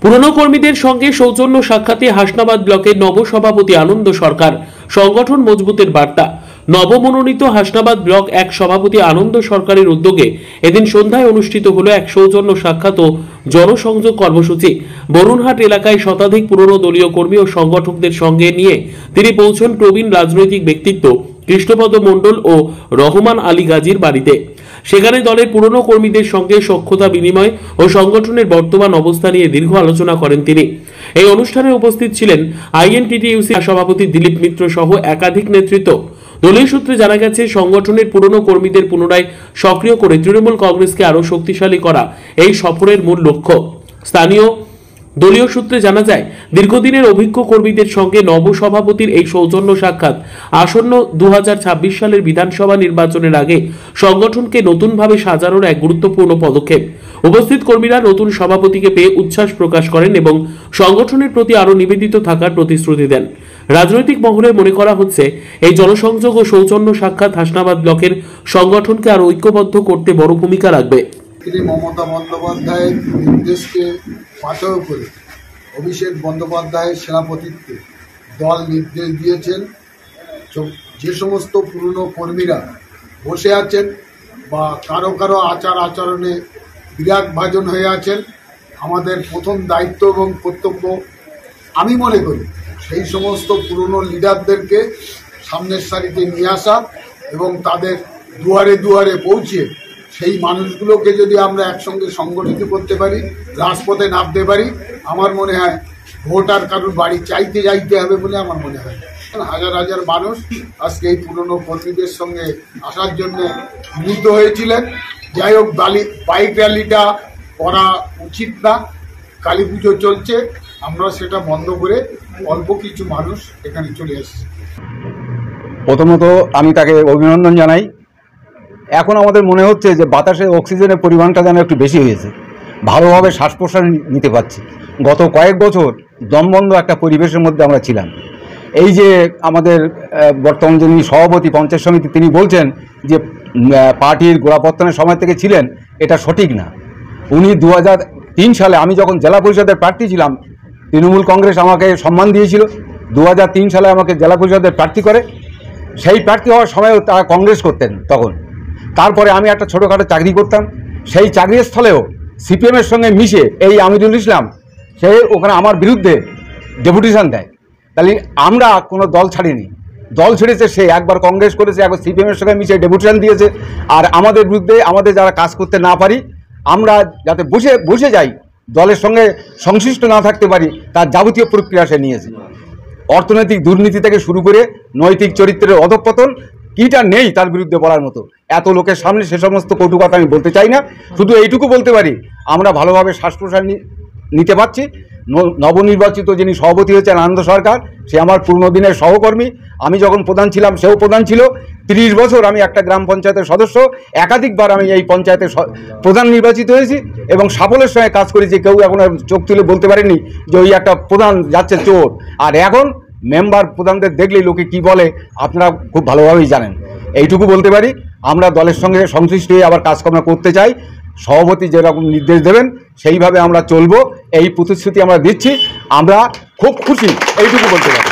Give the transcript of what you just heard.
পুরনো কর্মীদের সঙ্গে সৌজন্য সাক্ষাতে হাসনাবাদ ব্লকের নবসভাপতি আনন্দ সরকার। সংগঠন মজবুতের বার্তা। নবমনোনীত হাসনাবাদ ব্লক এক সভাপতি আনন্দ সরকারের উদ্যোগে এদিন সন্ধ্যায় অনুষ্ঠিত হলো এক সৌজন্য সাক্ষাৎ ও জনসংযোগ কর্মসূচি। বরুণহাট এলাকায় শতাধিক পুরনো দলীয় কর্মী ও সংগঠকদের সঙ্গে নিয়ে তিনি পৌঁছন প্রবীণ রাজনৈতিক ব্যক্তিত্ব কৃষ্ণপদ মণ্ডল ও রহমান আলী গাজীর বাড়িতে। সেখানে দলের পুরনো কর্মীদের সঙ্গে সখ্যতা বিনিময় ও সংগঠনের বর্তমান অবস্থা নিয়ে দীর্ঘ আলোচনা করেন তিনি। এই অনুষ্ঠানে উপস্থিত ছিলেন আইএনটিটিইউসি সভাপতি দিলীপ মিত্র সহ একাধিক নেতৃত্ব। দলীয় সূত্রে জানা গেছে, সংগঠনের পুরনো কর্মীদের পুনরায় সক্রিয় করে তৃণমূল কংগ্রেসকে আরও শক্তিশালী করা এই সফরের মূল লক্ষ্য। স্থানীয় দলীয় সূত্রে জানা যায়, দীর্ঘদিনের অভিজ্ঞ কর্মীদের সঙ্গে নবসভাপতির এই সৌজন্য সাক্ষাৎ আসন্ন 2026 সালের বিধানসভা নির্বাচনের আগে সংগঠনকে নতুনভাবে সাজানোর এক গুরুত্বপূর্ণ পদক্ষেপ। উপস্থিত কর্মীরা নতুন সভাপতিকে পেয়ে উচ্ছ্বাস প্রকাশ করেন এবং সংগঠনের প্রতি আরও নিবেদিত থাকার প্রতিশ্রুতি দেন। রাজনৈতিক মহলে মনে করা হচ্ছে, এই জনসংযোগ ও সৌজন্য সাক্ষাৎ হাসনাবাদ ব্লকের সংগঠনকে আরও ঐক্যবদ্ধ করতে বড় ভূমিকা রাখবে। মমতা বন্দ্যোপাধ্যায়ের নির্দেশকে পাথেয় করে অভিষেক বন্দ্যোপাধ্যায়ের সেনাপতিত্বে দল নির্দেশ দিয়েছেন যে সমস্ত পুরনো কর্মীরা বসে আছেন বা কারো কারো আচার আচরণে বিরাগ ভাজন হয়ে আছেন, আমাদের প্রথম দায়িত্ব এবং কর্তব্য আমি মনে করি সেই সমস্ত পুরনো লিডারদেরকে সামনের সারিতে নিয়ে আসা এবং তাদের দুয়ারে দুয়ারে পৌঁছে সেই মানুষগুলোকে যদি আমরা একসঙ্গে সংগঠিত করতে পারি, রাজপথে নামতে পারি, আমার মনে হয় ভোট আর কারোর বাড়ি চাইতে হবে বলে আমার মনে হয়। হাজার হাজার মানুষ আজকে এই পুরনো কর্মীদের সঙ্গে আসার জন্য মিলিত হয়েছিলেন। যাই হোক, বাইক র্যালিটা করা উচিত না, কালী পুজো চলছে, আমরা সেটা বন্ধ করে অল্প কিছু মানুষ এখানে চলে এসেছি। প্রথমত আমি তাকে অভিনন্দন জানাই। এখন আমাদের মনে হচ্ছে যে বাতাসে অক্সিজেনের পরিমাণটা যেন একটু বেশি হয়েছে, ভালোভাবে শ্বাস প্রশ্বাস নিতে পারছি। গত কয়েক বছর দমবন্ধ একটা পরিবেশের মধ্যে আমরা ছিলাম। এই যে আমাদের বর্তমান যিনি সভাপতি পঞ্চায়েত সমিতি, তিনি বলছেন যে পার্টির গোড়াপত্তনের সময় থেকে ছিলেন, এটা সঠিক না। উনি 2003 সালে, আমি যখন জেলা পরিষদের প্রার্থী ছিলাম, তৃণমূল কংগ্রেস আমাকে সম্মান দিয়েছিল। 2003 সালে আমাকে জেলা পরিষদের প্রার্থী করে। সেই প্রার্থী হওয়ার সময়ও তারা কংগ্রেস করতেন তখন। তারপরে আমি একটা ছোটোখাটো চাকরি করতাম, সেই চাকরির স্থলেও সিপিএমের সঙ্গে মিশে এই আমিরুল ইসলাম সে ওখানে আমার বিরুদ্ধে ডেপুটেশন দেয়। তাহলে আমরা কোনো দল ছাড়িনি, দল ছেড়েছে সে, একবার কংগ্রেস করেছে, একবার সিপিএমের সঙ্গে মিশে ডেপুটেশন দিয়েছে। আর আমাদের বিরুদ্ধে, আমাদের যারা কাজ করতে না পারি, আমরা যাতে বসে যাই, দলের সঙ্গে সংশ্লিষ্ট না থাকতে পারি, তার যাবতীয় প্রক্রিয়া সে নিয়েছে। অর্থনৈতিক দুর্নীতি থেকে শুরু করে নৈতিক চরিত্রের অধঃপতন কিটা নেই তার বিরুদ্ধে বলার মতো। এত লোকের সামনে সে সমস্ত কটু কথা আমি বলতে চাই না, শুধু এইটুকু বলতে পারি আমরা ভালোভাবে শ্বাস প্রশ্বাস নিতে পারছি। নবনির্বাচিত যিনি সভাপতি হয়েছেন আনন্দ সরকার, সে আমার পুরনো দিনের সহকর্মী। আমি যখন প্রধান ছিলাম সেও প্রধান ছিল। 30 বছর আমি একটা গ্রাম পঞ্চায়েতের সদস্য, একাধিকবার আমি এই পঞ্চায়েতের প্রধান নির্বাচিত হয়েছি এবং সাফল্যের সঙ্গে কাজ করেছি। কেউ এখন চোখ তুলে বলতে পারেনি যে ওই একটা প্রধান যাচ্ছে চোর। আর এখন মেম্বার প্রধানদের দেখলেই লোকে কি বলে আপনারা খুব ভালোভাবেই জানেন। এইটুকু বলতে পারি, আমরা দলের সঙ্গে সংশ্লিষ্ট হয়ে আবার কাজকর্ম করতে চাই। সভাপতি যেরকম নির্দেশ দেবেন সেইভাবে আমরা চলবো, এই প্রতিশ্রুতি আমরা দিচ্ছি। আমরা খুব খুশি, এইটুকু বলতে পারি।